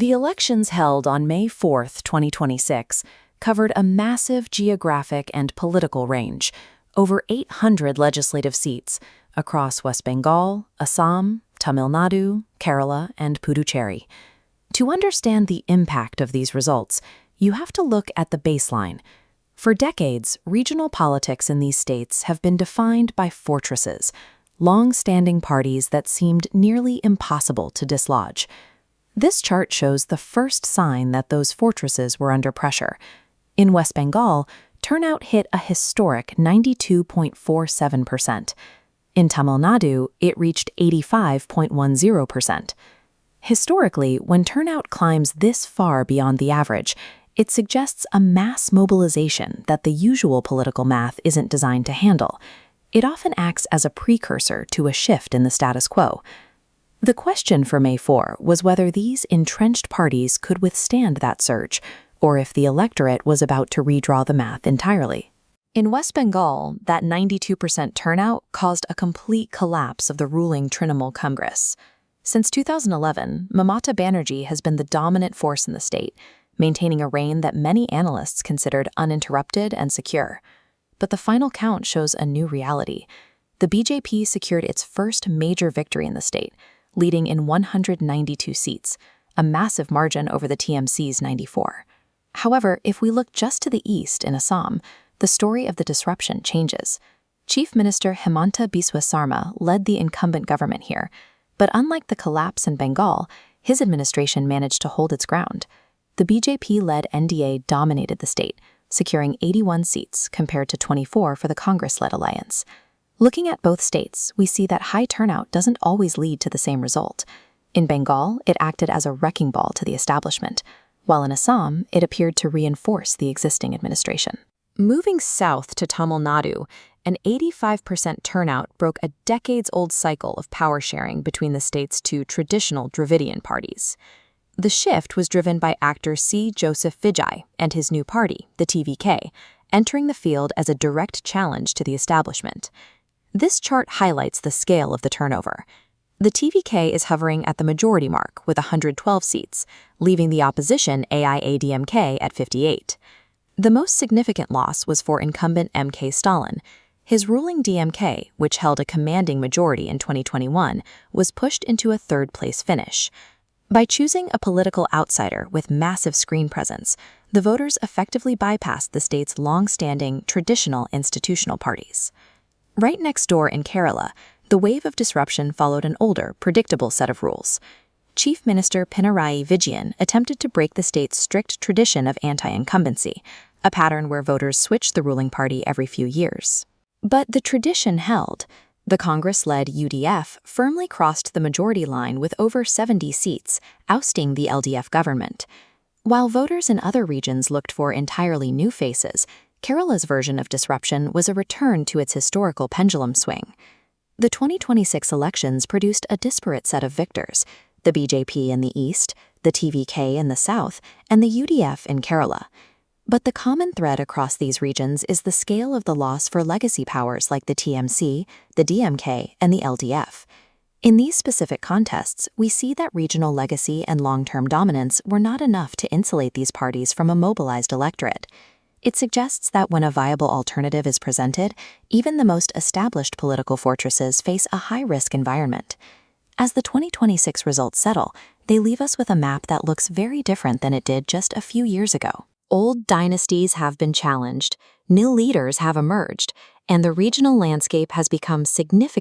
The elections held on May 4, 2026, covered a massive geographic and political range, over 800 legislative seats across West Bengal, Assam, Tamil Nadu, Kerala, and Puducherry. To understand the impact of these results, you have to look at the baseline. For decades, regional politics in these states have been defined by fortresses, long-standing parties that seemed nearly impossible to dislodge. This chart shows the first sign that those fortresses were under pressure. In West Bengal, turnout hit a historic 92.47%. In Tamil Nadu, it reached 85.10%. Historically, when turnout climbs this far beyond the average, it suggests a mass mobilization that the usual political math isn't designed to handle. It often acts as a precursor to a shift in the status quo. The question for May 4 was whether these entrenched parties could withstand that surge, or if the electorate was about to redraw the math entirely. In West Bengal, that 92% turnout caused a complete collapse of the ruling Trinamool Congress. Since 2011, Mamata Banerjee has been the dominant force in the state, maintaining a reign that many analysts considered uninterrupted and secure. But the final count shows a new reality. The BJP secured its first major victory in the state, leading in 192 seats, a massive margin over the TMC's 94. However, if we look just to the east in Assam, the story of the disruption changes. Chief Minister Himanta Biswa Sarma led the incumbent government here, but unlike the collapse in Bengal, his administration managed to hold its ground. The BJP-led NDA dominated the state, securing 81 seats compared to 24 for the Congress-led alliance. Looking at both states, we see that high turnout doesn't always lead to the same result. In Bengal, it acted as a wrecking ball to the establishment, while in Assam, it appeared to reinforce the existing administration. Moving south to Tamil Nadu, an 85% turnout broke a decades-old cycle of power sharing between the state's two traditional Dravidian parties. The shift was driven by actor C. Joseph Vijay and his new party, the TVK, entering the field as a direct challenge to the establishment. This chart highlights the scale of the turnover. The TVK is hovering at the majority mark with 112 seats, leaving the opposition AIADMK at 58. The most significant loss was for incumbent MK Stalin. His ruling DMK, which held a commanding majority in 2021, was pushed into a third-place finish. By choosing a political outsider with massive screen presence, the voters effectively bypassed the state's long-standing, traditional institutional parties. Right next door in Kerala, the wave of disruption followed an older, predictable set of rules. Chief Minister Pinarayi Vijayan attempted to break the state's strict tradition of anti-incumbency, a pattern where voters switched the ruling party every few years. But the tradition held. The Congress-led UDF firmly crossed the majority line with over 70 seats, ousting the LDF government. While voters in other regions looked for entirely new faces, Kerala's version of disruption was a return to its historical pendulum swing. The 2026 elections produced a disparate set of victors: the BJP in the east, the TVK in the south, and the UDF in Kerala. But the common thread across these regions is the scale of the loss for legacy powers like the TMC, the DMK, and the LDF. In these specific contests, we see that regional legacy and long-term dominance were not enough to insulate these parties from a mobilized electorate. It suggests that when a viable alternative is presented, even the most established political fortresses face a high-risk environment. As the 2026 results settle, they leave us with a map that looks very different than it did just a few years ago. Old dynasties have been challenged, new leaders have emerged, and the regional landscape has become significantly